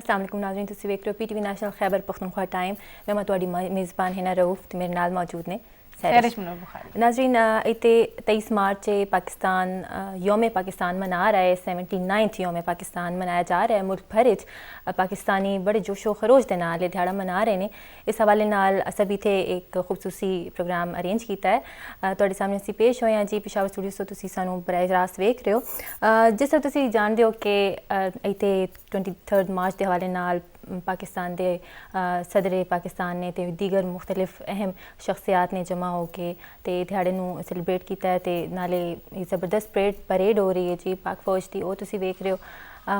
अस्सलाम वालेकुम नाज़रीन, तुसीं वेख रहे हो PTV national Khyber Pakhtunkhwa time. मैं तुहाडी मेज़बान हिना रऊफ ते मेरे नाल मौजूद ने सैरिश मुनव्वर बुखारी। नाज़रीन, इत्ते 23 मार्च पाकिस्तान योम पाकिस्तान मना रहा है। 79th योम पाकिस्तान मनाया जा रहा है। मुल्क भर पाकिस्तानी बड़े जोशो खरोश के नाल दिहाड़ा मना रहे हैं। इस हवाले नाल असां भी इत्थे एक खूबसूरती प्रोग्राम अरेंज किया है। तुहाडे सामने असीं पेश होए हां जी पेशावर स्टूडियो तो तुसीं सानूं बराह रास्त वेख रहे हो। जिस तरह तुसीं जानते हो कि इत्थे 23 मार्च के हवाले नाल पाकिस्तान के सदर पाकिस्तान ने ते दीगर मुख्तलिफ अहम शख्सियात ने जमा होके ते दिहाड़े नूं सैलीब्रेट किया है। ते नाले ज़बरदस्त परेड हो रही है जी पाक फौज की, वो तुसीं वेख रहे हो।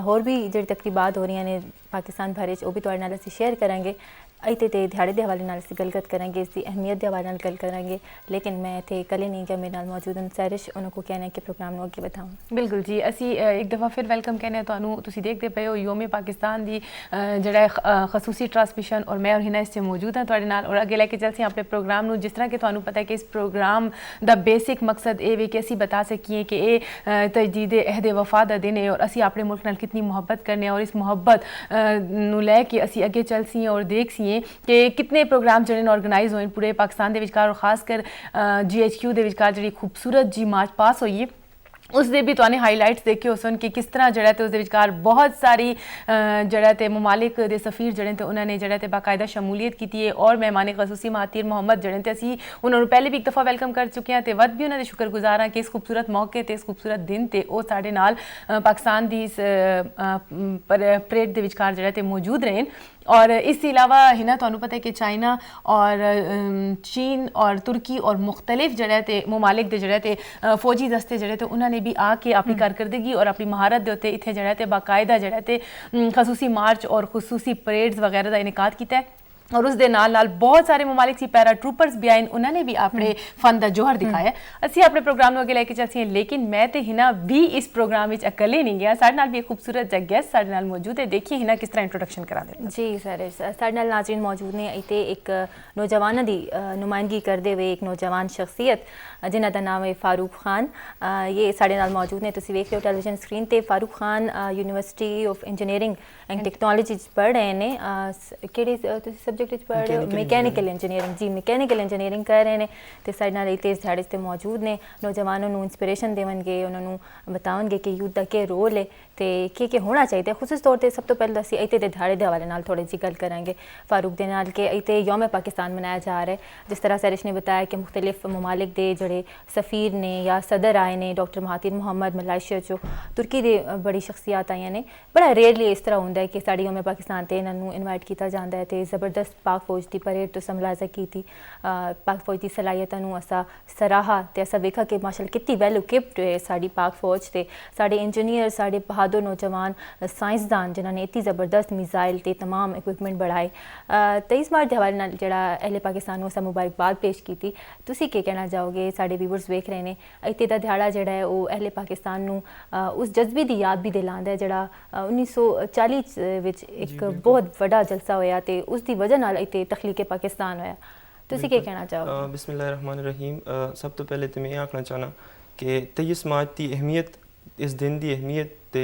होर भी जिहड़ी तकरीबात हो रही ने पाकिस्तान भर च, वो भी तुहाडे नाल असीं शेयर करांगे। इत्ते ते दिहाड़े के हवाले नाल असीं गलबात करांगे, इसकी अहमियत के हवाले नाल गल करांगे। लेकिन मैं इत्थे कल्ले नहीं कि मेरे नाल मौजूद हैं सैरिश, उन्होंने कहना है कि प्रोग्राम नूं अगे बढ़ाऊं। बिल्कुल जी, असी एक दफ़ा फिर वेलकम कहने तुहानूं। तुसीं देखते पे हो योम पाकिस्तान की जिहड़ा खसूसी ट्रांसमिशन और मैं और हिना इस च मौजूद हाँ तुहाडे नाल और अगे लैके चलसी अपने प्रोग्राम नूं। जिस तरह कि तुहानूं पता है कि इस प्रोग्राम दा बेसिक मकसद ये वे कि असी बता सकीए कि ये तजदीद अहद वफा दा दिन है और असी अपने मुल्क नाल कितनी मुहब्बत करने और इस मुहब्बत नूं लैके असी अगे चलसी और देखसीए कि कितने प्रोग्राम जिहड़े ऑर्गेनाइज होए पूरे पाकिस्तान दे विचकार और खासकर GHQ दे विचकार जिहड़ी खूबसूरत जी मार्च पास होई है उस दे भी तुहाने हाईलाइट्स देखे हो सन कि किस तरह जड़ा ते उसदे विचकार बहुत सारी जड़ा ते ममालिक दे सफ़ीर जड़े ते उन्होंने जड़ा ते बाकायदा शमूलियत की है और मेहमान खसूसी महातीर मोहम्मद जड़े ते असी उन्होंने पहले भी एक दफ़ा वेलकम कर चुके हैं तो वध भी उन्होंने शुक्रगुजार हाँ कि इस खूबसूरत मौके ते इस खूबसूरत दिन ते वो साढ़े नाल पाकिस्तान की इस परेड दे विचकार जड़ा ते मौजूद रहे। और इसके अलावा हिना तुहानूं पता है कि चाइना और चीन और तुर्की और मुख्तलिफ जड़े ते ममालिक दे जड़े ते फौजी दस्ते जड़े ते उन्होंने भी आके अपनी कारकर्दगी और अपनी महारत दे उत्ते इत्थे जड़ा ते बाकायदा जड़ा ते खसूसी मार्च और खसूसी परेड्स वगैरह का इनकाद किया है। और उस दे नाल नाल बहुत सारे ममालिक सी पैरा ट्रूपर्स भी आए, उन्होंने भी अपने फन का जोहर दिखाया। असी अपने प्रोग्राम अगे लैके चलसी हैं, लेकिन मैं तो हिना भी इस प्रोग्राम में अकेले नहीं गया। साढ़े नाल भी एक खूबसूरत जग गेस्ट साढ़े नाल मौजूद है। देखिए हिना किस तरह इंट्रोडक्शन करा दे जी सर। साढ़े नाल नाज़रीन मौजूद ने इत्थे एक नौजवानों की नुमाइंदगी करते हुए एक नौजवान शख्सियत जिन्हों का नाम है फारूक खान। ये साढ़े नाल मौजूद ने, तुसीं वेख रहे हो टेलीविजन स्क्रीन ते। Farooq Khan university of engineering and technology पढ़ रहे हैं। किहड़े सब्जेक्ट पढ़ रहे हो? मैकेनिकल इंजीनियरिंग जी, मैकेनिकल इंजीनियरिंग कर रहे हैं। तो साढ़े नाल इत्थे इस दिहाड़े ते मौजूद ने। नौजवानों को इंस्पिरेशन देवणगे, उन्होंने बताउणगे कि यूथ का क्या रोल है तो क्या होना चाहिए। खुसूस तौर पर सब तो पहले असीं इत्थे दे दिहाड़े के हवाले नाल थोड़ी जी गल करांगे फारूक दे नाल कि इत्थे योम पाकिस्तान मनाया जा रहा है। जिस तरह सैरिश ने बताया कि मुख्तलिफ ममालिक दे जड़े सफ़ीर ने या सदर आए ने, डॉक्टर महातीर मोहम्मद मलेशिया चो, तुर्की दे बड़ी शख्सियात आई ने। बड़ा रेयरली इस तरह होंदा है कि साढ़े योम पाकिस्तान ते इन्होंने इनवाइट किया जाता है। तो ज़बरदस्त पाक फौज की परेड तो समलाजा की थी। पाक फौज की सलाहियतों असा सराहा तो असा वेखा कि माशाअल्लाह कितनी वैल इक्विप्ड है साड़ी पाक फौज ते साढ़े इंजीनियर, साढ़े बहादुर नौजवान साइंसदान जिन्होंने इतनी ज़बरदस्त मिसाइल ते तमाम इक्विपमेंट बढ़ाए। 23 मार्च के हवाले नाल जिहड़ा अहले पाकिस्तान को असा मुबारकबाद पेश की थी। तुसीं क्या कहना चाहोगे? साढ़े व्यूवर्स वेख रहे हैं, इत्थे दा दिहाड़ा जिहड़ा है वो अहले पाकिस्तान नूं उस जज्बे की याद भी दिलांदा है जिहड़ा 1940 विच एक बहुत बड़ा जलसा होया ते उसकी वजह नाल इत्थे तखलीके पाकिस्तान होया। तुसीं क्या कहना चाहोगे? बिस्मिल्लाहिर्रहमानिर्रहीम। सब तो पहले तो मैं आखना चाहना कि 23 मार्च की अहमियत, इस दिन की अहमियत ते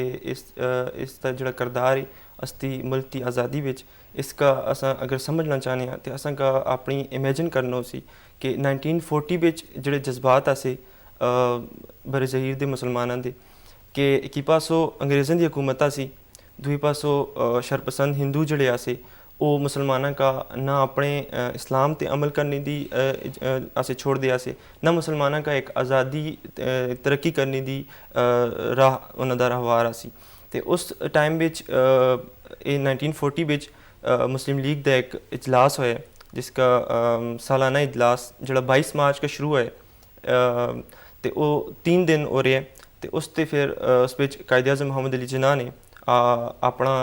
इसका जो करदार है असती मुल्क की आज़ादी विच, इसका असा अगर समझना चाहते हैं तो असा का अपनी इमेजिन करना सी कि 1940 विच जोड़े जज्बात आसे बरे जहीर के मुसलमानों के कि एक पासों अंग्रेज़ों की हुकूमत सी, दूई पासों शरपसंद हिंदू जड़े आसे वो मुसलमानों का ना अपने इस्लाम ते अमल करने की आसे छोड़ दिया से, ना मुसलमानों का एक आज़ादी तरक्की करने की राह उन्होंने राहवार आसी। तो उस time which 1940 which Muslim league का एक इजलास होया जिसका सालाना इजलास जो 22 मार्च का शुरू है तो वो 3 दिन हो रहे हैं। तो उस ते फिर उस कायद-ए-आज़म मोहम्मद अली जिन्ना ने अपना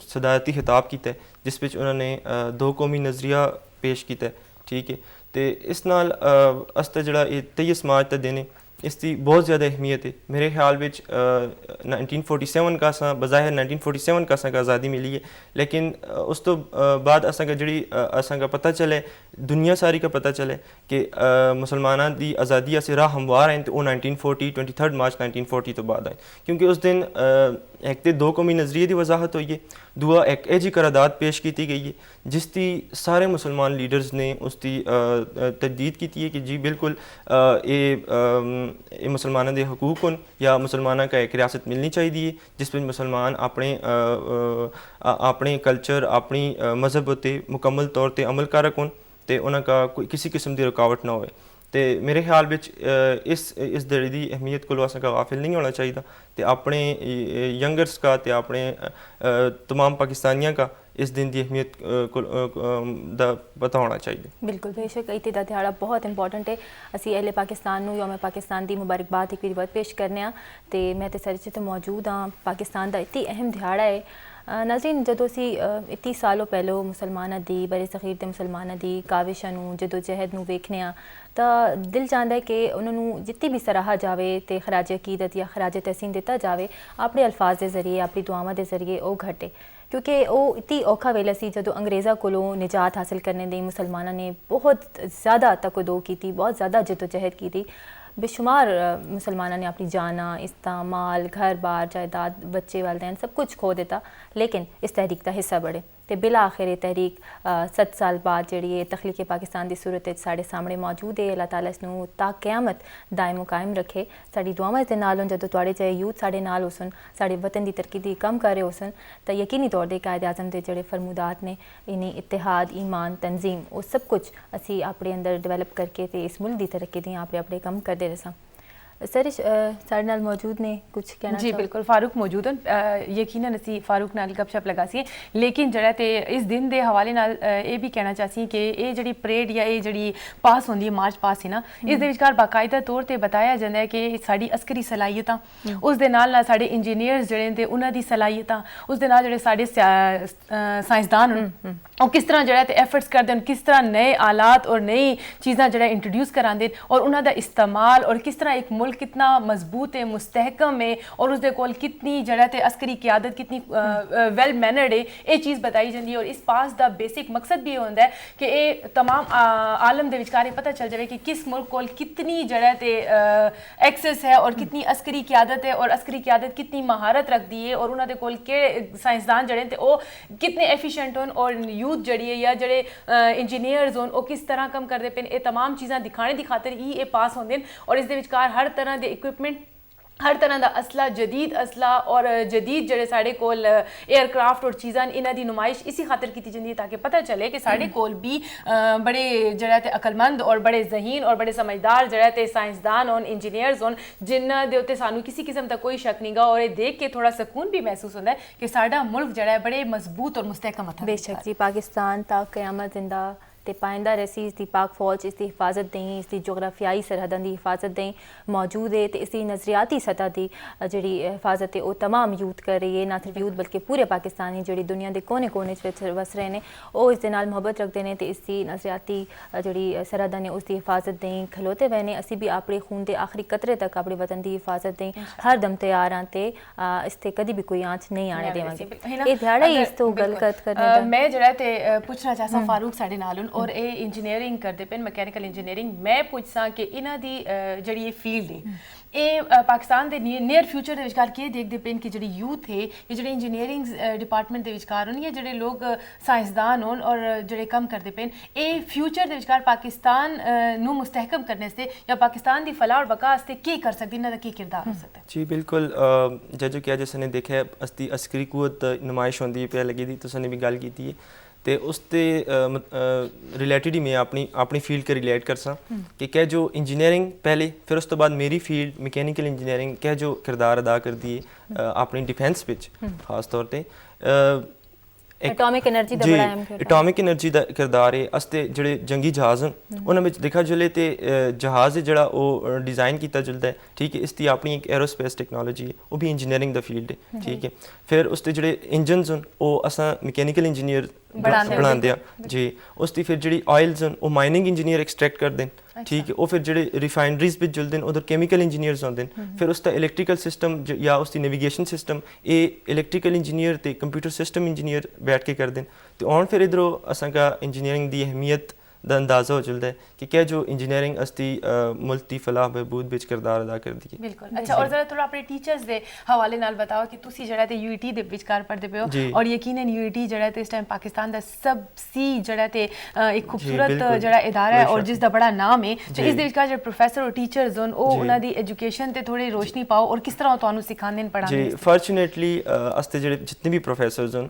सदारती खिताब किया जिस विच उन्होंने 2 कौमी नज़रिया पेश किया। ठीक है, तो इस नाल अस जो 23 मार्च का दिन है इसकी बहुत ज़्यादा अहमियत है। मेरे ख्याल में 1947 का असा बज़ाहिर 1947 का असा आज़ादी मिली है, लेकिन उस तो बाद असा जी असा पता चले, दुनिया सारी का पता चले कि मुसलमाना की आज़ादी से राह हमवार हैं तो 1940 23 मार्च 1940 तो बाद आए, क्योंकि उस दिन एक तो दो कौमी नज़रिए की वजाहत हुई है, दूआ एक एजी करारदाद पेश की गई है जिसकी सारे मुसलमान लीडर्स ने उसकी तजदीद की है कि जी बिल्कुल ये मुसलमानों के हकूक हों या मुसलमानों का एक रियासत मिलनी चाहिए जिस पर मुसलमान अपने कल्चर अपनी मजहब उत्ते मुकम्मल तौर पर अमल कारक हों तो उनका कोई किसी किस्म की रुकावट ना हो। तो मेरे ख्याल में इस दड़े की अहमियत को असा गाफिल नहीं होना चाहिए, तो अपने यंगर्स का तो अपने तमाम पाकिस्तानियों का इस दिन की अहमियत का पता होना चाहिए। बिल्कुल बेशक ईद का दिहाड़ा बहुत इंपॉर्टेंट है। असी अहले पाकिस्तान नूं यौम पाकिस्तान की मुबारकबाद एक बार पेश करने तो मैं तो सर च मौजूद हाँ। पाकिस्तान का इतनी अहम दिहाड़ा है नाज़रीन, जो असी इतनी सालों पहलों मुसलमाना की बड़े सखीर के मुसलमाना की काविशा जदोजहद वेखने तो दिल चाहता है कि उन्होंने जितनी भी सराहा जाए तो खराज अकीदत या खराज तहसीन दिता जाए अपने अल्फाज के जरिए अपनी दुआवां के जरिए वो घटे, क्योंकि वो इतनी औखा वेला सी जो अंग्रेज़ों को निजात हासिल करने दी मुसलमानों ने बहुत ज़्यादा तकदो की थी, बहुत ज़्यादा जदोजहद की थी। बेशुमार मुसलमानों ने अपनी जाना इस्ता माल घर बार जायदाद बच्चे वालदैन सब कुछ खो देता, लेकिन इस तहरीक का हिस्सा बड़े तो बिला आखिर ये तहरीक 7 साल बाद जी तखलीक पाकिस्तान की सूरत साढ़े सामने मौजूद है। अल्लाह ताला इसनूं ता क़यामत दायमो कायम रखे। साड़ी दुआवां दे नाल जो तुहाड़े चाहे यूथ साढ़े नाल होसन, साढ़े वतन की तरक्की दी कम कर रहे होसन, तो यकीनी तौर पर कायद आज़म के जोड़े फरमूदात ने इन्हीं इतिहाद ईमान तंजीम वो सब कुछ असी अपने अंदर डिवेलप करके तो इस मुल्क की तरक्की दी अपने अपने कम करते रसा। सर साढ़े नाल मौजूद ने कुछ कहना जी बिल्कुल फारूक मौजूद हैं, यकीनन असी फारूक नाल गपशप लगा सी, लेकिन जरा ते इस दिन के हवाले नाल ये भी कहना चाहसी कि ये जी परेड या ये जी पास होंदी है मार्च पास है ना, इस दे विचकार बाकायदा तौर पर बताया जाता है कि साड़ी अस्करी सलाहियतां उस दे नाल साढ़े इंजीनियर्स जड़े ते उन्हां दी सलाहियतां उस दे नाल जड़े साढ़े साइंसदान और किस तरह जड़ा ते एफर्ट्स करते हैं, किस तरह नए आलात और नई चीज़ां जड़ा इंट्रोड्यूस करांदे और उन्हां दा इस्तेमाल और किस तरह एक मुल्क कितना मजबूत है मुस्तहकम है और उसके कोल कितनी जड़ा ते अस्करी क़यादत कितनी वेल मैनर्ड है, ये चीज़ बताई जाती है। और इस पास का बेसिक मकसद भी ये होता है कि ये तमाम आलम के विचकार पता चल जाए कि किस मुल्क कोल कितनी जड़ा ते एक्सेस है और कितनी अस्करी क़यादत है और अस्करी क़यादत कितनी महारत रखती है और उन्होंने कोल के साइंसदान जड़े ते वो कितने एफिशिएंट होन और यूथ जड़ी है या जड़े इंजीनियर्स होन वो किस तरह कम करते पे, ये तमाम चीज़ां दिखाने की खातर ही ये पास होंगे और इस विचकार हर तरह के इक्विपमेंट हर तरह का असला जदीद असला और जदीद जड़े साढ़े कोल एयरक्राफ्ट और चीज़ां इन्हां दी नुमाइश इसी खातर की जाती है ताकि पता चले कि साढ़े कोल भी बड़े जड़ा ते अकलमंद और बड़े जहीन और बड़े समझदार जड़ा ते साइंसदान होन इंजीनियर्स होन जिन्हां दे उत्ते सानू किसी किस्म का कोई शक नहीं गा और ये देख के थोड़ा सुकून भी महसूस होता है कि साडा मुल्क जड़ा है बड़े मजबूत और मुस्तहकम है। बेशक जी, पाकिस्तान ता क़यामत जिंदा ते पाइंदा रसी इसकी पाक फौज इसकी हिफाजत दें, इसकी जोग्राफियाई सरहदों की हिफाजत दें मौजूद है तो इसकी नज़रियाती सतह की जी हिफाजत है वो तमाम यूथ कर रही है, ना सिर्फ यूथ बल्कि पूरे पाकिस्तानी जी दुनिया के कोने कोने वस रहे हैं वो इस मुहब्बत रखते हैं तो इसकी नज़रियाती जी सरहद ने उसकी हिफाजत दें खलोते हुए ने असी भी अपने खून के आखिरी कतरे तक अपने वतन की हिफाजत दें हर दम तैयार हाँ तो इससे कभी भी कोई आँच नहीं आने देवांगे। ये दिहाड़ा ही इस तो गलत करने मैं जरा ते पूछना चाहता फारूक साढ़े नाल और ये इंजीनियरिंग करते पे मैकेनिकल इंजीनियरिंग मैं पूछसा कि इन्हां दी जड़ी ये फील्ड है ये पाकिस्तान के नियर फ्यूचर के विचकार के देखते पे कि जी यूथ है ये जो इंजीनियरिंग डिपार्टमेंट के विचकार होन या जो लोग साइंसदान होन और जो कम करते पे ये फ्यूचर के विचकार पाकिस्तान नू मुस्तहकम करने से या पाकिस्तान की फलाह और बका वास्ते की कर सकती इन्हां दा की किरदार हो सकता है? जी बिल्कुल, जो क्या जिसने देखा अस्ती अस्करी कुवत नुमाइश होंदी पे लगी दी तुसने भी गल की है तो उससे रिलेटेड ही मैं अपनी फील्ड के रिलेट कर सा कि क्या जो इंजीनियरिंग पहले फिर उस तो बाद मेरी फील्ड मैकेनिकल इंजीनियरिंग क्या जो किरदार अदा करती है अपनी डिफेंस विच खास तौर पर एटॉमिक एनर्जी दा बड़ा अहम किरदार एटॉमिक एनर्जी दा किरदार है अस्ते जेड़े जंगी जहाज हैं उन्हां विच दिखा जुले ते जहाज जेड़ा वो डिज़ाइन किया जुलदा है, ठीक है, इसकी अपनी एक एरोस्पेस टेक्नोलॉजी है वो भी इंजीनियरिंग दा फील्ड है, ठीक है। फिर उसते जेड़े इंजन्स हैं वो असां मैकेनिकल इंजीनियर बनाते हैं जी, उसकी फिर जी ऑयल्स हैं वो माइनिंग इंजीनियर एक्सट्रैक्ट कर दें ठीक है, ਉਹ ਫਿਰ ਜਿਹੜੇ ਰਿਫਾਈਨਰੀਜ਼ ਵਿੱਚ ਜੁਲਦੇ ਨੇ ਉਧਰ ਕੈਮੀਕਲ ਇੰਜੀਨੀਅਰਸ ਹੁੰਦੇ ਨੇ, ਫਿਰ ਉਸ ਦਾ ਇਲੈਕਟ੍ਰੀਕਲ ਸਿਸਟਮ ਜਾਂ ਉਸ ਦੀ ਨੈਵੀਗੇਸ਼ਨ ਸਿਸਟਮ ਇਹ ਇਲੈਕਟ੍ਰੀਕਲ ਇੰਜੀਨੀਅਰ ਤੇ ਕੰਪਿਊਟਰ ਸਿਸਟਮ ਇੰਜੀਨੀਅਰ ਬੈਠ ਕੇ ਕਰਦੇ ਨੇ। ਤੇ ਹੁਣ ਫਿਰ ਇਧਰੋਂ ਅਸਾਂਗਾ ਇੰਜੀਨੀਅਰਿੰਗ ਦੀ ਅਹਿਮੀਅਤ ਦਾ ਅੰਦਾਜ਼ਾ ਹੋ ਚਲਦਾ ਹੈ ਕਿ ਕਿਆ ਜੋ ਇੰਜੀਨੀਅਰਿੰਗ ਅਸਤੀ ਮੁਲਕ ਦੀ ਫਲਾਹ ਬਹਿਬੂਦ ਵਿੱਚ ਕਿਰਦਾਰ ਅਦਾ ਕਰਦੀ ਹੈ। ਬਿਲਕੁਲ। ਅੱਛਾ, ਔਰ ਜ਼ਰਾ ਥੋੜਾ ਆਪਣੇ ਟੀਚਰਸ ਦੇ ਹਵਾਲੇ ਨਾਲ ਬਤਾਓ ਕਿ ਤੁਸੀਂ ਜਿਹੜਾ ਤੇ ਯੂਈਟੀ ਦੇ ਵਿਚਕਾਰ ਪੜ੍ਹਦੇ ਪਏ ਹੋ, ਔਰ ਯਕੀਨਨ ਯੂਈਟੀ ਜਿਹੜਾ ਤੇ ਇਸ ਟਾਈਮ ਪਾਕਿਸਤਾਨ ਦਾ ਸਭ ਸੀ ਜਿਹੜਾ ਤੇ ਇੱਕ ਖੂਬਸੂਰਤ ਜਿਹੜਾ ਇਦਾਰਾ ਹੈ ਔਰ ਜਿਸ ਦਾ ਬੜਾ ਨਾਮ ਹੈ, ਤੇ ਇਸ ਦੇ ਵਿਚਕਾਰ ਜਿਹੜੇ ਪ੍ਰੋਫੈਸਰ ਔਰ ਟੀਚਰਸ ਹਨ ਉਹ ਉਹਨਾਂ ਦੀ ਐਜੂਕੇਸ਼ਨ ਤੇ ਥੋੜੀ ਰੋਸ਼ਨੀ ਪਾਓ ਔਰ ਕਿਸ ਤਰ੍ਹਾਂ ਤੁਹਾਨੂੰ ਸਿਖਾਉਂਦੇ ਨੇ ਪੜ੍ਹਾਉਂਦੇ ਨੇ। ਜੀ ਫੋਰਚੂਨੇਟਲੀ ਅਸਤੇ ਜਿਹੜੇ ਜਿਤਨੇ ਵੀ ਪ੍ਰੋਫੈਸਰਸ ਹਨ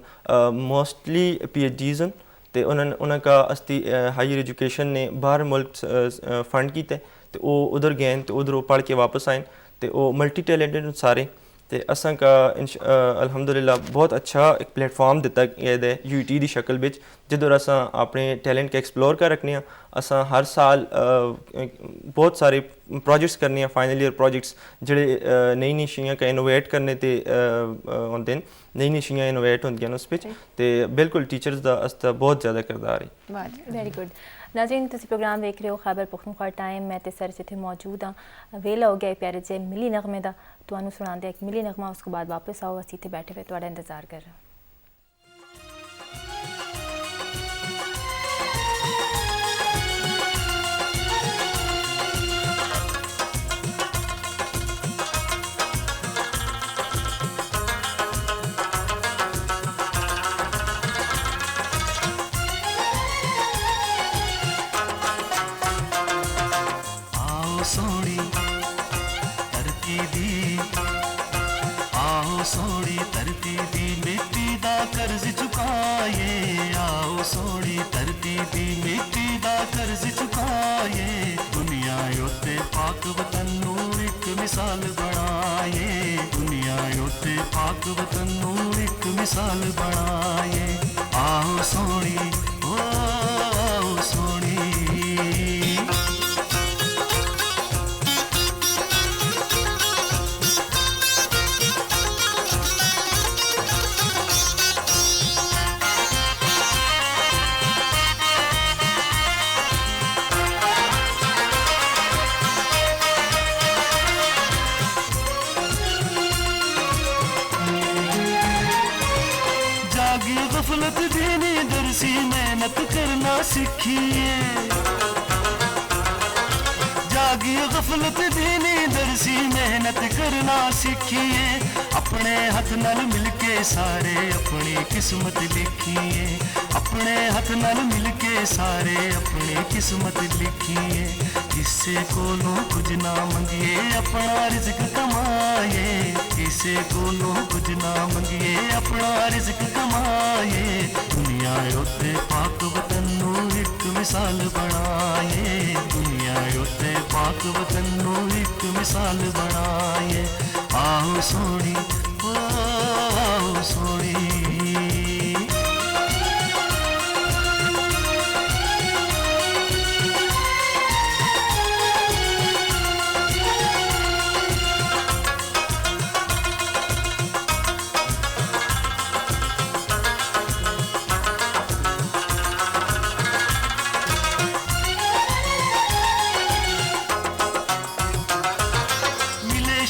ਮੋਸਟਲੀ PhDs ਹਨ ਤੇ ਉਹਨਾਂ का अस्ती हायर एजुकेशन ने बाहर मुल्क फंड किया तो वो उधर गए तो उधर वो पढ़ के वापस आए तो वो मल्टी टैलेंटेड सारे तो असा का अल्हम्दुलिल्लाह बहुत अच्छा एक प्लेटफॉर्म दिता गया है यूटी की शक्ल में जिधर असा अपने टैलेंट के एक्सप्लोर कर रखने असा हर साल बहुत सारे प्रोजेक्ट्स करने फाइनल ईयर प्रोजेक्ट्स जोड़े नई नई चीज़ों का इनोवेट करने ते होंगे नई नई चीज़ें इनोवेट होंगे उस पर तो बिल्कुल टीचर्स का असता बहुत ज़्यादा किरदार है। Very good. नाज़रीन तुसी प्रोग्राम देख रहे हो खैबर पख्तूनख्वा टाइम, मैं ते सर जिथे मौजूद हाँ वेला हो गया प्यारे जे मिली नगमे दा तुहानू सुनांदे एक मिली नगमा, उसके बाद वापस आओ असीं इत्थे बैठे हुए तुहाडा इंतज़ार कर रहे हैं। सोनी धरती दी आओ सोनी धरती दी मिट्टी दा कर्ज चुकाए, आओ सोनी धरती दी मिट्टी दा कर्ज चुकाए, दुनिया उत्ते पाक वतन नू एक मिसाल बनाए, दुनिया उत्ते पाक वतन नू एक मिसाल बनाए, आओ सोनी ओ आओ सोनी। गफलत देने दरसी मेहनत करना सीखिए, जागी गफलत देने दरसी मेहनत करना सीखिए, अपने हाथ नाल मिलके सारे अपनी किस्मत लिखिए, अपने हाथ नाल मिलके सारे अपनी किस्मत लिखिए, किसे कोलों कुछ ना मंगिए अपना रिज़्क कमाए, किसे कोलों कुछ ना मंगिए अपना रिज़्क कमाए, दुनिया उत्ते पाक वतन नू एक मिसाल बनाए, दुनिया उत्ते पाक वतन नू एक मिसाल बनाए, आओ सोनी ओ आओ सोनी।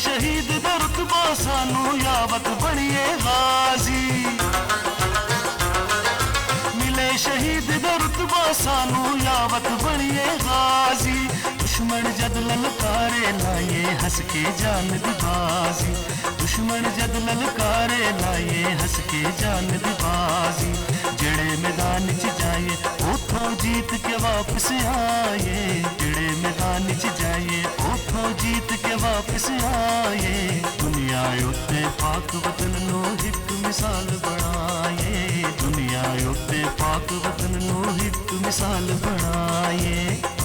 शहीद दा रुतबा सानू यावत बनिए गाजी, मिले शहीद दा रुतबा सानू यावत बनिए गाजी, दुश्मन जद ललकारे लाए हंस के जान दी बाजी, दुश्मन जद ललकारे लाए हंस के जान दी बाजी, जेड़े मैदान च जाए उथों जीत के वापस आए, जेड़े मैदान च जाए उथों जीत के वापस आए, दुनिया उत्ते पाक वतन नू एक मिसाल बनाए, दुनिया उत्ते पाक वतन नू एक मिसाल बनाए,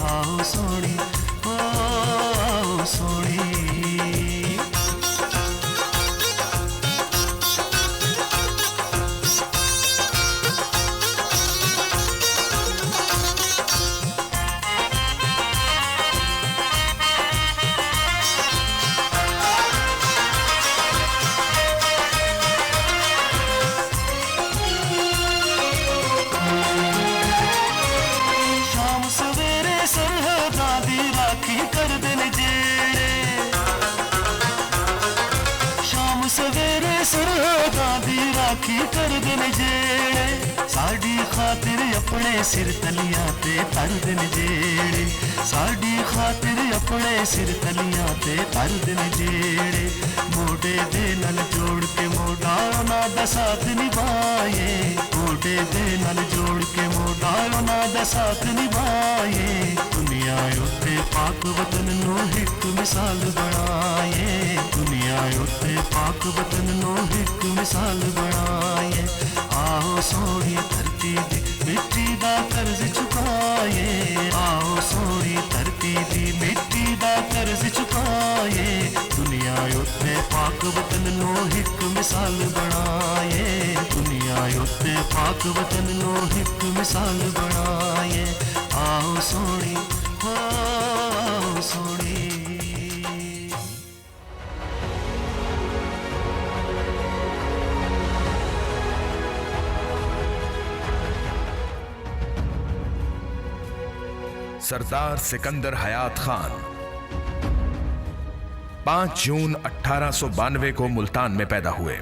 आओ सोनी ओ आओ सोनी। अपने सिर तलियां ते तरदे ने जेड़े, साडी खातिर अपने सिर तलियां ते तरदे ने जेड़े, मोढे दे नाल जोड़ के मोढा उन्हां दा साथ निभाए, मोढे दे नाल जोड़ के मोढा उन्हां दा साथ निभाए, दुनिया उत्ते पाक वतन नूं हिक मिसाल बनाए, दुनिया उत्ते पाक वतन नूं हिक मिसाल बनाए, आओ सोनी धरती दी मिट्टी दा कर्ज चुकाए, आओ सोनी धरती दी मिट्टी दा कर्ज चुकाए, दुनिया उत्ते पाक वतन नूं हिक मिसाल बनाए, दुनिया उत्ते पाक वतन नूं हिक मिसाल बनाए, आओ सोनी हो आओ सोनी। सरदार सिकंदर हयात खान 5 जून 1892 को मुल्तान में पैदा हुए।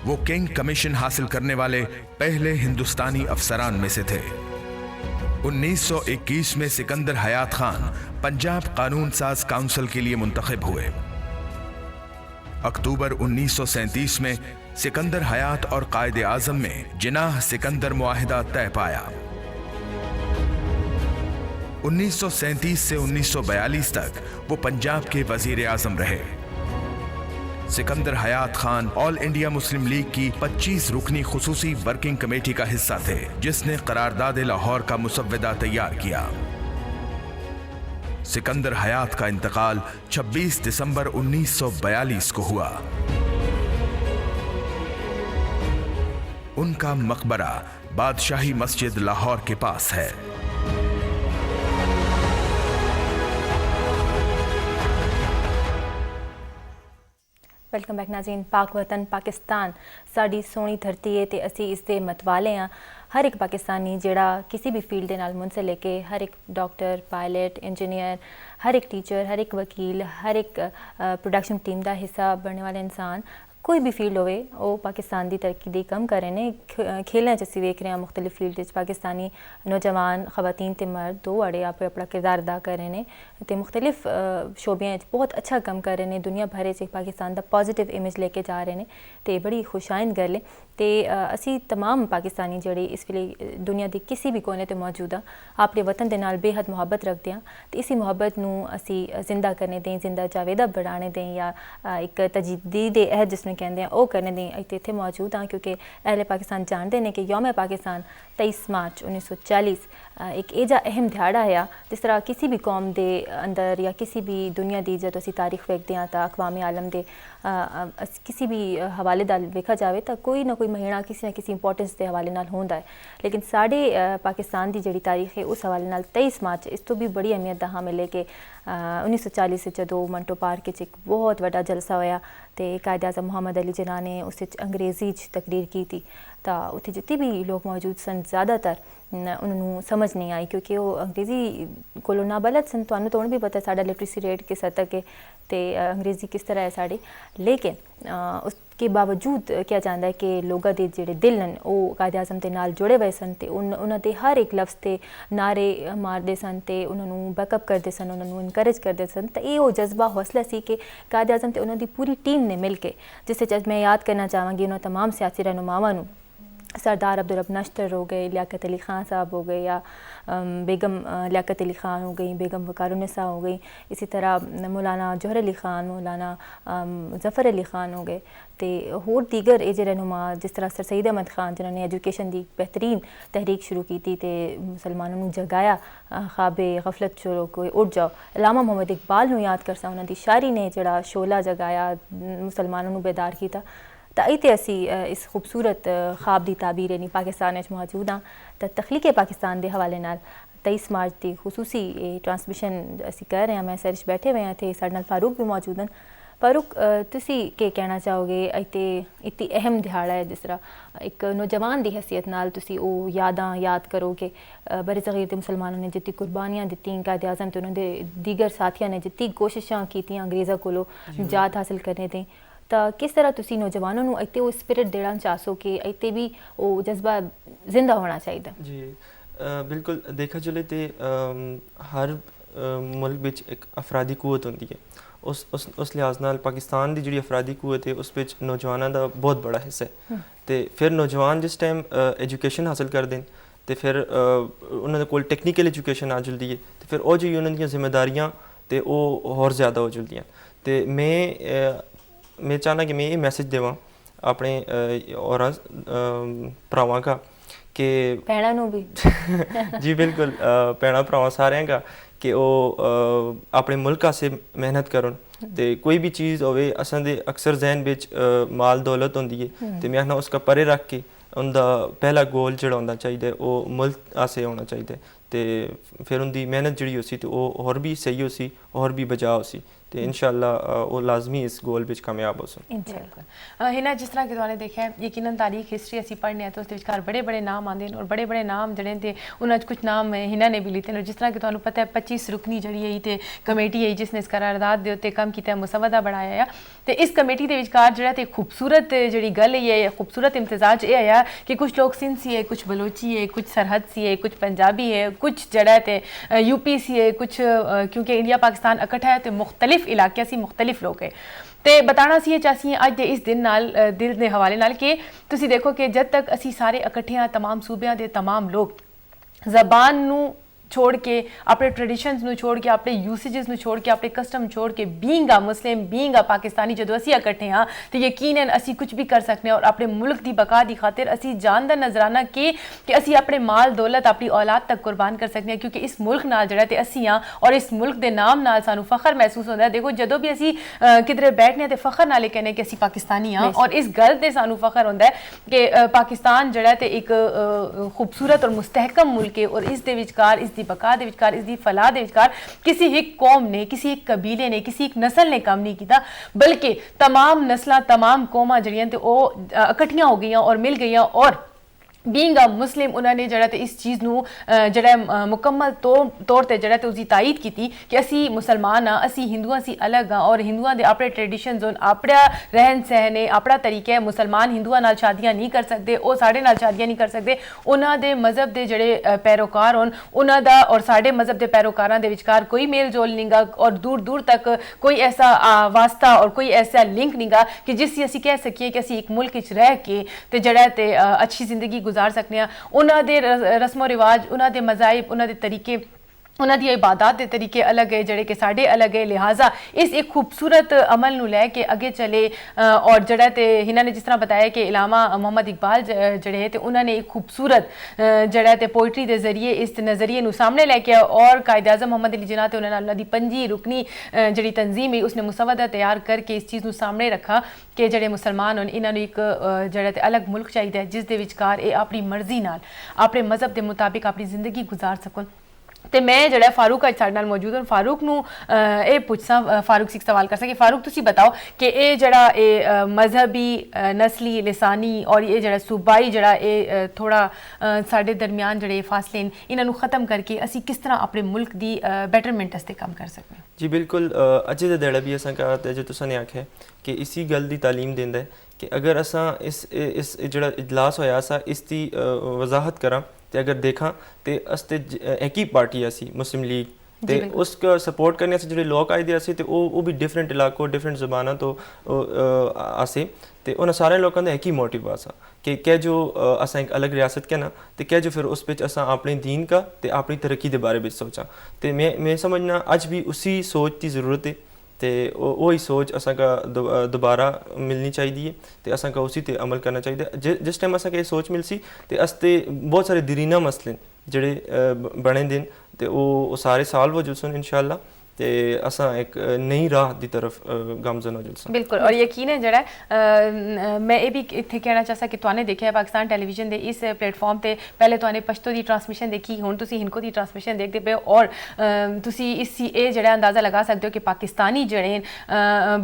वो किंग कमीशन हासिल करने वाले पहले हिंदुस्तानी अफसरान में से थे। 1921 में सिकंदर हयात खान पंजाब कानून साज काउंसिल के लिए मुंतखब हुए। अक्टूबर 1937 में सिकंदर हयात और कायदे आजम में जिनाह सिकंदर मुआहिदा तय पाया। 1937 से 1942 तक वो पंजाब के वजीर आजम रहे। Sikandar Hayat Khan all India Muslim league की 25 रुकनी खुसूसी वर्किंग कमेटी का हिस्सा थे, जिसने करारदाद लाहौर का मुसव्वदा तैयार किया। सिकंदर हयात का इंतकाल 26 दिसंबर 1942 को हुआ। उनका मकबरा बादशाही मस्जिद लाहौर के पास है। वेलकम बैक नाज़रीन। पाक वतन पाकिस्तान साड़ी सोहनी धरती है ते असी इसके मतवाले हाँ। हर एक पाकिस्तानी जिहड़ा किसी भी फील्ड के नाल मुंसलिक है, हर एक डॉक्टर, पायलट, इंजीनियर, हर एक टीचर, हर एक वकील, हर एक प्रोडक्शन टीम का हिस्सा बनने वाला इंसान, कोई भी फील्ड होवे वो पाकिस्तान की तरक्की दी कम करे ने। खेलों च असीं वेख रहे हैं मुख्तलिफ फील्ड पाकिस्तानी नौजवान खवातीन ते मर्द दो आड़े आप अपना किरदार अदा कर रहे हैं तो मुख्तलिफ शोबियां बहुत अच्छा कम कर रहे हैं। दुनिया भर से पाकिस्तान का पॉजिटिव इमेज लेके जा रहे हैं तो बड़ी खुशाइंद गल है। तो असी तमाम पाकिस्तानी जड़े इस वेले दुनिया के किसी भी कोने ते मौजूद हाँ, अपने वतन के नाल बेहद मुहब्बत रखते हैं तो इसी मुहब्बत नूं असी जिंदा करने दें, जिंदा जावेदा बढ़ाने दें या एक तजदीद अहद जिसमें कहते हैं वो करने दें। इत्थे मौजूद हाँ क्योंकि अहले पाकिस्तान जानते हैं कि यौम पाकिस्तान 23 मार्च 1940 एक एजा अहम दिहाड़ा है जिस तरह किसी भी कौम के अंदर या किसी भी दुनिया की जो असी तारीख वेखते हैं तो अकवामी आलम के किसी भी हवाले नाल वेखा जाए तो कोई ना कोई महीना किसी न किसी इंपोर्टेंस के हवाले नाल होंदा है। लेकिन साढ़े पाकिस्तान की जी तारीख है उस हवाले नाल 23 मार्च इस तो भी बड़ी अहमियत का हामिल है कि 1940 जो मंटो पार्क एक बहुत बड़ा जलसा होया तो कायद आज़म मोहम्मद अली जिन्ना ने उस अंग्रेज़ी तकरीर की थी तो उत्थे जितने भी लोग मौजूद सन ज़्यादातर उन्होंने समझ नहीं आई क्योंकि वो अंग्रेज़ी को नाबलद सन। तो भी पता है साढ़ा लिटरेसी रेट किस हद तक है तो अंग्रेज़ी किस तरह है साड़ी, लेकिन उसके बावजूद क्या चाहता है कि लोगों के जोड़े दिल न वो कायद आज़म के नाल जुड़े हुए सन तो उन्होंने हर एक लफ्ज़ से नारे मारते सन तो उन्होंने बैकअप करते सन, उन्होंने इनकरेज करते सन। तो ये जज्बा हौसला सी कि कायद आज़म तो उन्होंने पूरी टीम ने मिल के, जिसे मैं याद करना चाहूँगी उन्होंने तमाम सियासी रहनुमावां नूं, सरदार अब्दुल रब नश्तर हो गए, लियाकत अली ख़ान साहब हो गए या बेगम लियाकत अली ख़ान हो गई, बेगम वकारुन्निसा हो गई, इसी तरह मौलाना जौहर अली ख़ान, मौलाना ज़फ़र अली ख़ान हो गए तो होर दीगर एजे रहनुमा जिस तरह सर सईद अहमद ख़ान जिन्होंने एजुकेशन की बेहतरीन तहरीक शुरू की थी तो मुसलमानों को जगाया ख्वाबे गफलत छोड़ो कोई उठ जाओ। अलामा मोहम्मद इकबाल नूं याद करसा उन्होंने शायरी ने जड़ा शोला जगाया मुसलमानों को बेदार किया। तो इतने असी इस खूबसूरत ख्वाब की ताबीर यानी पाकिस्तान मौजूद हाँ। तो तखलीक पाकिस्तान के हवाले नाल 23 मार्च की खुसूसी ट्रांसमिशन असी कर रहे हैं। मैं सरिश बैठे हुए हैं थे, साडे नाल फारूक भी मौजूद हैं। फारूक तुसी के कहना चाहोगे इतने इतनी अहम दिहाड़ा है जिस तरह एक नौजवान की हैसियत नाल तुसी वो यादां याद करोगे बड़े सगीर के मुसलमानों ने जितनी कुर्बानियाँ दित्ती, कायद आज़म तो उन्होंने दीगर साथियों ने जितनी कोशिशां की अंग्रेज़ों को निजात हासिल करने दें, ਤਾਂ ਕਿਸ ਤਰ੍ਹਾਂ ਤੁਸੀਂ ਨੌਜਵਾਨਾਂ ਨੂੰ ਇੱਥੇ ਉਹ ਸਪਿਰਿਟ ਦੇਣਾ ਚਾਹੋ ਕਿ ਇੱਥੇ ਵੀ ਉਹ ਜਜ਼ਬਾ ਜ਼ਿੰਦਾ ਹੋਣਾ ਚਾਹੀਦਾ? ਜੀ ਬਿਲਕੁਲ ਦੇਖਾ ਚਲੇ ਤੇ ਹਰ ਮੁਲਕ ਵਿੱਚ ਇੱਕ ਅਫਰਾਦੀ ਕੂਵਤ ਹੁੰਦੀ ਹੈ। ਉਸ ਲਿਹਾਜ਼ ਨਾਲ ਪਾਕਿਸਤਾਨ ਦੀ ਜਿਹੜੀ ਅਫਰਾਦੀ ਕੂਵਤ ਹੈ ਉਸ ਵਿੱਚ ਨੌਜਵਾਨਾਂ ਦਾ ਬਹੁਤ ਬੜਾ ਹਿੱਸਾ ਹੈ। ਤੇ ਫਿਰ ਨੌਜਵਾਨ ਜਿਸ ਟਾਈਮ ਐਜੂਕੇਸ਼ਨ ਹਾਸਲ ਕਰਦੇ ਨੇ ਤੇ ਫਿਰ ਉਹਨਾਂ ਦੇ ਕੋਲ ਟੈਕਨੀਕਲ ਐਜੂਕੇਸ਼ਨ ਆ ਜੁਲਦੀ ਹੈ ਤੇ ਫਿਰ ਉਹ ਜਿਹੜੀ ਉਹਨਾਂ ਦੀਆਂ ਜ਼ਿੰਮੇਦਾਰੀਆਂ ਤੇ ਉਹ ਹੋਰ ਜ਼ਿਆਦਾ ਹੋ ਜੁਲਦੀਆਂ। ਤੇ ਮੈਂ ਚਾਹੁੰਦਾ ਕਿ ਮੈਂ ਇਹ ਮੈਸੇਜ ਦੇਵਾਂ ਆਪਣੇ ਔਰਾਂ ਭਰਾਵਾਂ ਦਾ ਕਿ ਭੈਣਾਂ ਨੂੰ ਵੀ ਜੀ ਬਿਲਕੁਲ ਭੈਣਾਂ ਭਰਾਵਾਂ ਸਾਰਿਆਂ ਦਾ ਕਿ ਉਹ ਆਪਣੇ ਮੁਲਕ ਵਾਸਤੇ ਮਿਹਨਤ ਕਰਨ ਤੇ ਕੋਈ ਵੀ ਚੀਜ਼ ਹੋਵੇ ਅਸਾਂ ਦੇ ਅਕਸਰ ਜ਼ਹਿਨ ਵਿੱਚ ਮਾਲ ਦੌਲਤ ਹੁੰਦੀ ਹੈ ਤੇ ਮੈਂ ਨਾ ਉਸਕਾ ਪਰੇ ਰੱਖ ਕੇ ਉਹਦਾ ਪਹਿਲਾ ਗੋਲ ਜਿਹੜਾ ਹੋਣਾ ਚਾਹੀਦਾ ਉਹ ਮੁਲਕ ਵਾਸਤੇ ਹੋਣਾ ਚਾਹੀਦਾ ਤੇ ਫਿਰ ਉਹਦੀ ਮਿਹਨਤ ਜਿਹੜੀ ਹੋਸੀ ਤੇ ਉਹ ਹੋਰ ਵੀ ਸਹੀ ਹੋਸੀ ਹੋਰ ਵੀ ਬਚਾ ਹੋਸੀ ਤੇ ਇਨਸ਼ਾਅੱਲਾ ਉਹ ਲਾਜ਼ਮੀ ਇਸ ਗੋਲ ਵਿੱਚ ਕਾਮਯਾਬ ਹੋ ਸਨ। इंशाअल्लाह हिना जिस तरह कि तुहाने देखा है यकीनन तारीख हिस्ट्री असी पढ़ने तो उसके विचकार बड़े बड़े नाम आते हैं और बड़े बड़े नाम जड़े थे उन्होंने कुछ नाम हिना ने भी लीते हैं। जिस तरह कि तुहानू पता है 25 रुकनी जड़ी है तो कमेटी है जिसने इस करारदाद के उत्ते काम किया मुसवदा बढ़ाया है तो इस कमेटी के विचकार जो है खूबसूरत जी गल है खूबसूरत इम्तिजाज ये आया कि कुछ लोग सिंध सी है कुछ बलोची है कुछ सरहद सी है कुछ पंजाबी है कुछ जड़ा है यूपी सी है कुछ क्योंकि इंडिया पाकिस्तान इकट्ठा है तो मुख्तलिफ इलाके सी मुख्तलिफ लोग है तो बताना सी चाहती अज के इस दिन नाल दिल के हवाले नाल कि तुसी देखो कि जब तक असी सारे इकट्ठे हाँ तमाम सूबे के तमाम लोग जबान नू छोड़ के अपने ट्रेडिशनस नू छोड़ के अपने यूसेजेस नू छोड़ के अपने कस्टम छोड़ के बीइंग आ मुस्लिम बीइंग आ पाकिस्तानी जो असी इकट्ठे हाँ तो यकीनन असी कुछ भी कर सकते हैं और अपने मुल्क की बका की खातिर असी जान दा नजराना कि असी अपने माल दौलत अपनी औलाद तक कुर्बान कर सकते हैं क्योंकि इस मुल्क नाल जड़ा ते असी हाँ और इस मुल्क के नाम नाल सानू फखर महसूस होता है। देखो जदों भी असी किधरे बैठने तो फखर नाले कहने कि असी पाकिस्तानी हाँ और इस गल ते सानू फखर होता है कि पाकिस्तान जड़ा ते एक खूबसूरत और मुस्तहकम मुल्क है और इस दे विचकार इस बका दे विचकार इस दी फलाह दे विचकार किसी एक कौम ने किसी एक कबीले ने किसी एक नस्ल ने काम नहीं किया बल्कि तमाम नस्लां तमाम कौमां जड़ियां ते ओह इकट्ठियां हो गई और मिल गई और बीइंग आ मुस्लिम उन्होंने जड़ा ते इस चीज़ नू जड़ा मुकम्मल तौर ते जड़ा ते उसकी तायद की कि असी मुसलमान हाँ असी हिंदुआं सी अलग हाँ और हिंदुआं दे अपने ट्रेडिशनस होन अपना रहन सहन है अपना तरीका है। मुसलमान हिंदुआं नाल शादियां नहीं कर सकते वो साढ़े नाल शादियां नहीं कर सकते उन्हां दे मजहब दे जड़े पैरोकार होन उन्हां दा और साढ़े मजहब दे पैरोकारां दे विचकार कोई मेल जोल नहीं गा और दूर दूर तक कोई ऐसा वास्ता और कोई ऐसा लिंक नहीं गा कि जिससे असी कह सकिए कि असी एक मुल्क च रह के ते जड़ा ते अच्छी जिंदगी गुजार सकते हैं। उन्होंने रस्मो रिवाज उन्होंने मज़ाहिब उन्होंने तरीके उन्होंने इबादत के तरीके अलग है जड़े कि साढ़े अलग है लिहाजा इस एक खूबसूरत अमल नू लैके अगे चले और जड़ा ते इन्होंने जिस तरह बताया कि इलामा मोहम्मद इकबाल जड़े है तो उन्होंने एक खूबसूरत जड़ा ते पोइट्री के जरिए इस नज़रिए नू सामने लैके और कायद आज़म मोहम्मद अली जिन्ना तो उन्होंने उन्होंने 5 रुकनी जी तंजीम है उसने मुसवदा तैयार करके इस चीज़ नू सामने रखा कि जड़े मुसलमान होन इन्होंने एक जड़ा ते अलग मुल्क चाहिए जिस दे विचकार ये अपनी मर्जी नाल अपने मजहब के मुताबिक अपनी जिंदगी गुजार सकन। तो मैं जड़ा फारूक अज साडे नाल मौजूद हूँ फारूक नू ये पुछसा फारूक से एक सवाल कर सके फारूक तुसी बताओ कि ये जड़ा ये मजहबी नस्ली लिसानी और ये जड़ा सूबाई जड़ा ये थोड़ा साडे दरमियान जड़े फासले इन्हां नू खत्म करके असी किस तरह अपने मुल्क की बैटरमेंट वास्ते काम कर सकते हैं? जी बिल्कुल अजे दा दड़ा भी असां का जो तुसां ने आख्या कि इसी गल दी तालीम देंदा है कि अगर असां इस जड़ा इजलास होया सा इसकी वजाहत करा तो अगर देखा तो असते एक ही पार्टी ऐसी मुस्लिम लीग तो उसका सपोर्ट करने से जो लोग आए थे तो वो भी डिफरेंट इलाकों डिफरेंट जबाना तो आसे तो उन्होंने सारे लोगों का एक ही मोटिव आसा कि क्या जो असा एक अलग रियासत के ना तो क्या जो फिर उस पर असा अपने दीन का तो अपनी तरक्की के बारे में सोचा तो मैं समझना अज भी उसी सोच की ज़रूरत है तो वही सोच असा का दोबारा मिलनी चाहिए तो असा का उसी ते अमल करना चाहिए। जिस टाइम असा ये सोच मिलसी तो असते बहुत सारे दरीना मसले जड़े बने दिन तो वो सारे साल हो जुलसन इंशाअल्लाह तो असा एक नई राह की तरफ गामजन हो जुलसन। बिल्कुल और यकीन है जड़ा मैं ये भी इत्थे कहना चाहता कि तुहाने देखा है पाकिस्तान टेलीविजन के इस प्लेटफॉर्म पर पहले तुहाने पश्तो की ट्रांसमिशन देखी हुण तुसी हिंको की ट्रांसमिशन देखते पे और तुसी इस ये जड़ा अंदाज़ा लगा सकते हो कि पाकिस्तानी जड़े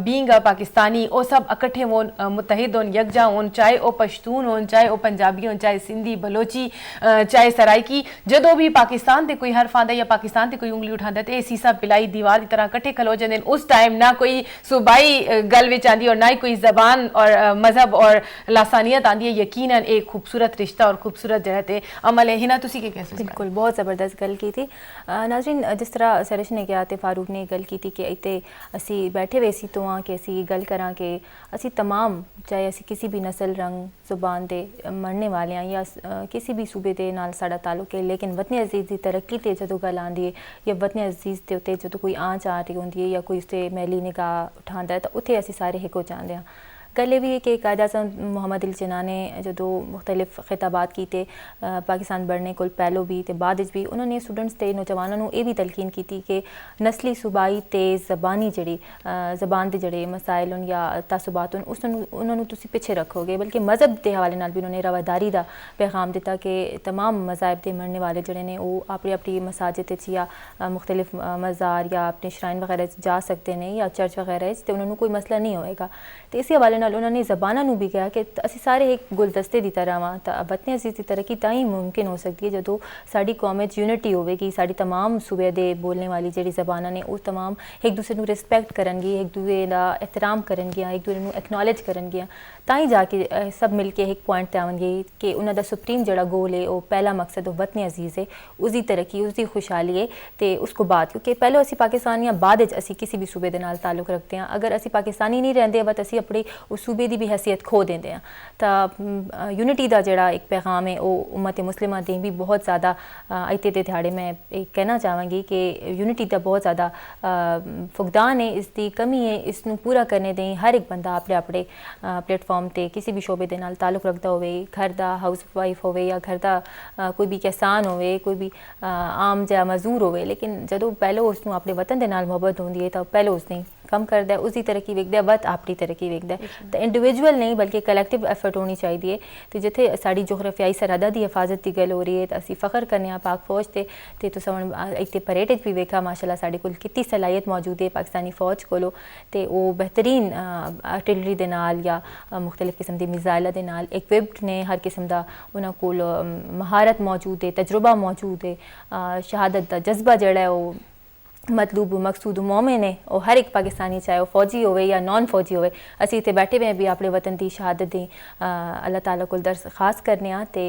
बीइंग पाकिस्तानी वो सब इकट्ठे होन मुतहिद होन यकजा होन चाहे वो पश्तून होन चाहे वो पंजाबी होन चाहे सिंधी बलोची चाहे सराइकी जदों भी पाकिस्तान से कोई हरफ आंदा या पाकिस्तान से कोई उंगली उठाता तो ये सीसा पिलाई दीवार की तरह इकट्ठे खलो जाते हैं उस टाइम ना कोई सूबाई गल विच आती और ना ही कोई जबान और मजहब और लासानियत आती है। यकीनन एक खूबसूरत रिश्ता और खूबसूरत जगह ते अमल है। हिना तुसी के कैसे बिल्कुल बहुत ज़बरदस्त गल की थी। नाज़रीन जिस तरह सरश ने किया तो फारूक ने गल की थी कि इतने असी बैठे हुए सी तो हाँ कि असी गल करा कि असी तमाम चाहे असी किसी भी नस्ल रंग जुबान दे मरने वाले हैं या किसी भी सूबे दे नाल साड़ा ताल्लुक है, लेकिन वतन अजीज़ की तरक्की ते जो गल आती है या वतन अजीज़ के उत्ते जो कोई आँच आ रही होंगी है या कोई उससे मैली निगाह उठाता है तो उत्थे असी सारे हिको चाहते हैं। गल ये भी है कि कायद आज़म मोहम्मद अली जिन्ना ने जो मुख्तलिफ खिताबात किए पाकिस्तान बढ़ने को पहलों भी तो बाद भी उन्होंने स्टूडेंट्स के नौजवानों को ये भी तलकीन की थी कि नस्ली सूबाई ते ज़बानी जी ज़बान के जड़े मसाइल या तासुबात उन्होंने तुसी पिछे रखोगे, बल्कि मज़हब के हवाले नाल भी उन्होंने रवादारी का पैगाम दिता कि तमाम मज़ाहब के मरने वाले जड़े ने वो अपनी अपनी मसाजिद या मुख्तलिफ मज़ार या अपने श्राइन वगैरह जा सकते हैं या चर्च वगैरह तो उन्होंने कोई मसला नहीं होएगा। तो इसी हवाले नाल उन्होंने ज़बाना भी कहा कि असी सारे एक गुलदस्ते की तरह वा तो वतन अजीज़ की तरक्की ताई मुमकिन हो सकती है जो साड़ी कौम यूनिटी होगी, साड़ी तमाम सूबे दे बोलने वाली जी ज़बाना ने वो तमाम एक दूसरे को रिस्पैक्ट करनगी, एक दूसरे का एहतराम करनगियाँ, एक दूसरे को एक्नॉलेज करनगियाँ, ताई जाके सब मिल के एक पॉइंट पर आवेंगे कि उन्होंने सुप्रीम जड़ा गोल है वो पहला मकसद वो वतन अजीज़ है, उसकी तरक्की उसकी खुशहाली है। तो उसको बाद क्योंकि पहले असी पाकिस्तान या बाद असी किसी भी सूबे के नाल ताल्लुक रखते हैं, अगर असी पाकिस्तानी नहीं रहते व असी अपनी उस सूबे की भी हैसियत खो देंगे हैं। तो यूनिटी का जड़ा एक पैगाम है वो उम्मत मुस्लिमा दे भी बहुत ज़्यादा इतने के दिहाड़े मैं एक कहना चाहूँगी कि यूनिटी का बहुत ज़्यादा फुकदान है, इसकी कमी है, इसनू पूरा करने दें हर एक बंदा अपने अपने प्लेटफॉर्म पर किसी भी शोबे के नाल ताल्लुक रखता होवे, घर का हाउस वाइफ होवे या घर का कोई भी किसान होवे, कोई भी आम जा मजदूर होवे, लेकिन जो पहले उसनू अपने वतन के नाल मुहब्बत होंदी है तो पहले उसने कम करता है, उसकी तरक्की वेखता है, वत अपनी तरक्की वेखता है। तो इंडिविजुअल नहीं बल्कि कलैक्टिव एफर्ट होनी चाहिए। तो जिथे साड़ी जोग्राफियाई सरहदा की हिफाजत की गल हो रही है तो असी फ़ख्र करने पाक फौज से इतने परेड भी वेखा माशाल्लाह साढ़े कोल कितनी सलाहियत मौजूद है पाकिस्तानी फौज कोलो, तो वो बेहतरीन आर्टिलरी दे नाल या मुख्तलिफ किस्म की मिसाइलों के नाल इक्विप्ड ने, हर किस्म का उन्होंने कोल महारत मौजूद है, तजुर्बा मौजूद है, शहादत का जज्बा जड़ा है वो मतलूब मकसूद मोमिन है और हर एक पाकिस्तानी चाहे वो फौजी होवे या नॉन फौजी होवे असी इतने बैठे हुए भी अपने वतन की शहादत दी अल्लाह ताला को दरखास्त करने ते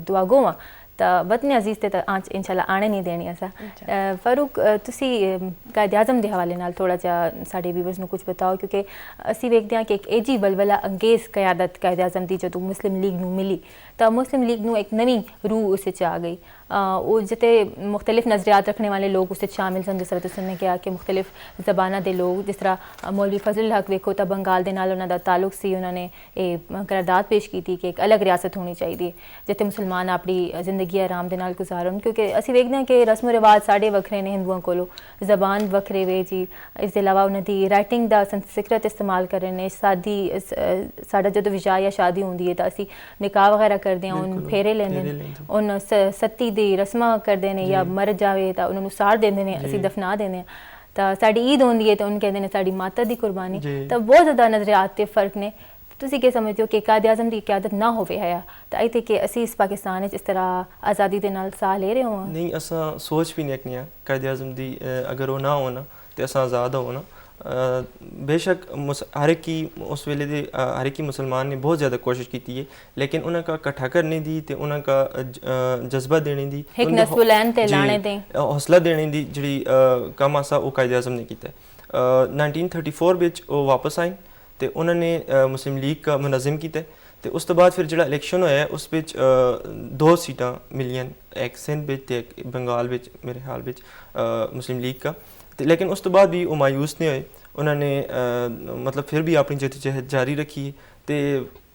दुआ गोवा तो वतन अजीज़ ते आँच इंशाल्लाह आने नहीं देनी असा। फारूक तुसी कायद आज़म के हवाले नाल थोड़ा जा साढ़े व्यूवर्स को कुछ बताओ, क्योंकि असी वेखते हैं कि एक एजी बलबला अंगेज़ क्यादत कायद आज़म की जो मुस्लिम लीग नू मिली तो मुस्लिम लीग नू एक नवी रूह उस आ गई। वो जिते मुख्तलिफ नज़रियात रखने वाले लोग उससे शामिल सन, जिस तरह तुमने कहा कि मुख्तलिफ ज़बाना के लोग, जिस तरह मौलवी फजल हक वेखो तो बंगाल के नाल उन्होंने ताल्लुक सी, उन्होंने करारदाद पेश की थी कि एक अलग रियासत होनी चाहिए जिते मुसलमान अपनी जिंदगी आराम के नाल गुजारन, क्योंकि असी वेखते हैं कि रस्म रिवाज साढ़े वखरे ने हिंदुओं को, जबान वखरे वे जी, इसके अलावा उन्होंने राइटिंग का संस्कृत इस्तेमाल करने, शादी साढ़ा जो विशाह या शादी होंगी है तो असी निकाह वगैरह करते हैं, उन फेरे लेंगे, उन सत्ती दी रस्मां करते हैं या मर जाए तो उन्होंने साड़ देंगे ने, असी दफना देने। तो साड़ी ईद होंगी है तो उन्हें कहते हैं साड़ी माता की कुर्बानी। तो बहुत ज़्यादा नज़रियात के फ़र्क ने। तुसी क्या समझते हो कि कायद आज़म की क्यादत ना होवे है तो आई थे कि असी इस पाकिस्तान इस तरह आज़ादी के नाल साह ले रहे हो? नहीं, असा सोच भी नहीं रखनी कायद आज़म की, अगर वो ना होना तो असा आज़ाद होना। बेशक हर एक की उस वेले दे हर एक की मुसलमान ने बहुत ज़्यादा कोशिश की है, लेकिन उनका इकट्ठा करने दी तो उनका जज्बा देने दी, हौसला देने दी जी कम आसा वो कायद आज़म ने किया। 1934 विच वो वापस आए तो उन्होंने मुस्लिम लीग का मुनज़्ज़म किया, तो उस तो बाद फिर जो इलेक्शन होया उस विच 2 सीटां मिलियन, एक सिंध विच ते एक बंगाल विच मेरे ख्याल विच मुस्लिम लीग का। लेकिन उस तो बाद भी वो मायूस नहीं हुए, उन्होंने मतलब फिर भी अपनी जद्दोजहद जारी रखी। तो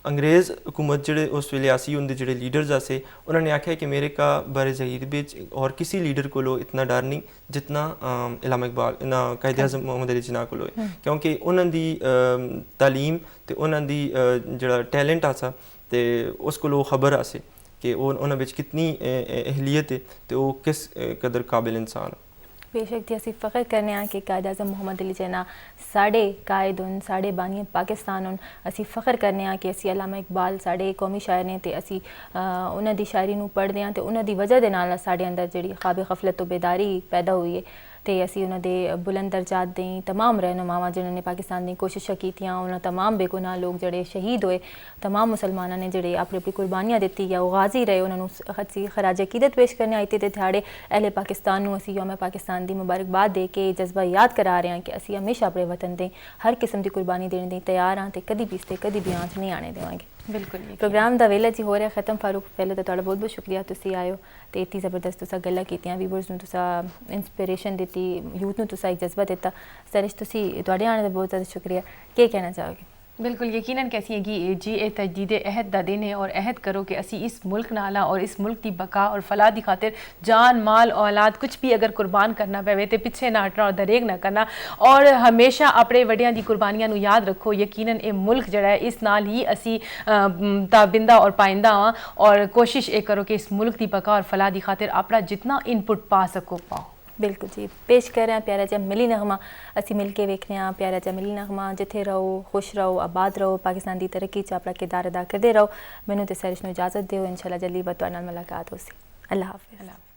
अंग्रेज़ हुकूमत जोड़े उस वेले आसी उनके जोड़े लीडर्स आसे उन्होंने आख्या कि मेरे का बारे ज़हीर बिच और किसी लीडर को लो इतना डर नहीं जितना इलामा इकबाल ना कायद आज़म मोहम्मद अली जिन्ना को, क्योंकि उन्होंने तालीम तो उन्होंने जो टैलेंट आसा तो उसको लो खबर आसे कि उन्होंने कितनी अहलियत है तो वो किस कदर काबिल इंसान। बेशक थी असी फ़ख्र करने कि कायद आज़म मोहम्मद अली जिन्ना साढ़े कायद उन साढ़े बानी पाकिस्तान उन असी फ़ख्र करने कि असी अल्लामा इकबाल साढ़े कौमी शायर ने तो असी उन्होंने शायरी नू पढ़ते हैं तो उन्होंने वजह के नाल साढ़े अंदर जी ख्वाब गफलत तो बेदारी पैदा हुई है। ਤੇ ਅਸੀਂ ਉਹਨਾਂ ਦੇ ਬੁਲੰਦ ਦਰਜਾਤ ਦੇ तमाम ਰਹਿਨੁਮਾਵਾਂ ਜਿਨ੍ਹਾਂ ਨੇ ਪਾਕਿਸਤਾਨ ਦੀ ਕੋਸ਼ਿਸ਼ਾਂ ਕੀਤੀਆਂ, ਉਹਨਾਂ तमाम ਬੇਗੁਨਾਹ ਲੋਕ ਜਿਹੜੇ ਸ਼ਹੀਦ ਹੋਏ, तमाम ਮੁਸਲਮਾਨਾਂ ਨੇ ਜਿਹੜੇ ਆਪਣੀ ਆਪਣੀ ਕੁਰਬਾਨੀਆਂ ਦਿੱਤੀ ਜਾਂ ਉਹ ਗਾਜ਼ੀ ਰਹੇ, ਉਹਨਾਂ ਨੂੰ ਅਸੀਂ ਖਰਾਜ ਅਕੀਦਤ ਪੇਸ਼ ਕਰਨੇ ਆਏ ਤੇ ਦਿਹਾੜੇ ਅਹਿਲੇ ਪਾਕਿਸਤਾਨ ਨੂੰ ਅਸੀਂ ਯੌਮ ਪਾਕਿਸਤਾਨ ਦੀ ਮੁਬਾਰਕਬਾਦ ਦੇ ਕੇ ਜਜ਼ਬਾ ਯਾਦ ਕਰਾ ਰਹੇ ਹਾਂ ਕਿ ਅਸੀਂ ਹਮੇਸ਼ਾ ਆਪਣੇ ਵਤਨ ਦੇ ਹਰ ਕਿਸਮ ਦੀ ਕੁਰਬਾਨੀ ਦੇਣ ਦੀ ਤਿਆਰ ਹਾਂ ਤੇ ਕਦੀ ਵੀ ਇਸ ਤੇ ਕਦੀ ਵੀ ਆਂਚ ਨਹੀਂ ਆਣੇ ਦੇਵਾਂਗੇ। ਬਿਲਕੁਲ प्रोग्राम का वेला जी हो रहा खत्म। फारूक पहले तो बहुत बहुत शुक्रिया तुसी आयो तो इतनी ज़बरदस्त तुसा गल्लां कीतियां, व्यूअर्स नूं तुसा इंस्पिरेशन दी, यूथ नूं तुसा एक जज्बा दिता। सरिश तुसी तुहाडे आने दा बहुत ज़्यादा शुक्रिया। क्या कहना चाहोगे? बिल्कुल यकीनन कैसी है कि जी ये तजदीद अहद का दिन है और अहद करो कि असी इस मुल्क नाला और इस मुल्क की बका और फलाह की खातिर जान माल औलाद कुछ भी अगर कुर्बान करना पवे तो पिछे ना हटना और दरेग ना करना और हमेशा अपने वड्डियां दी कुर्बानियां नूं याद रखो। यकीनन ये मुल्क जड़ा है इस नाल ही असी ताबिंदा और पाइंदा हाँ और कोशिश ये करो कि इस मुल्क की बका और फलाह की खातिर अपना जितना इनपुट पा सको पाओ। बिल्कुल जी, पेश कर रहे हैं प्यारा जा मिली नगमा। असी मिल के वेखने हैं प्यारा जा मिली नगमा। जिथे रहो खुश रहो आबाद रहो, पाकिस्तान की तरक्की च अपना किरदार अदा करते रहो। मैनू तो सरिश नूं इजाज़त दिओ, इंशाल्लाह जल्दी तुहाडे नाल मुलाकात होसी। अल्लाह हाफिज़।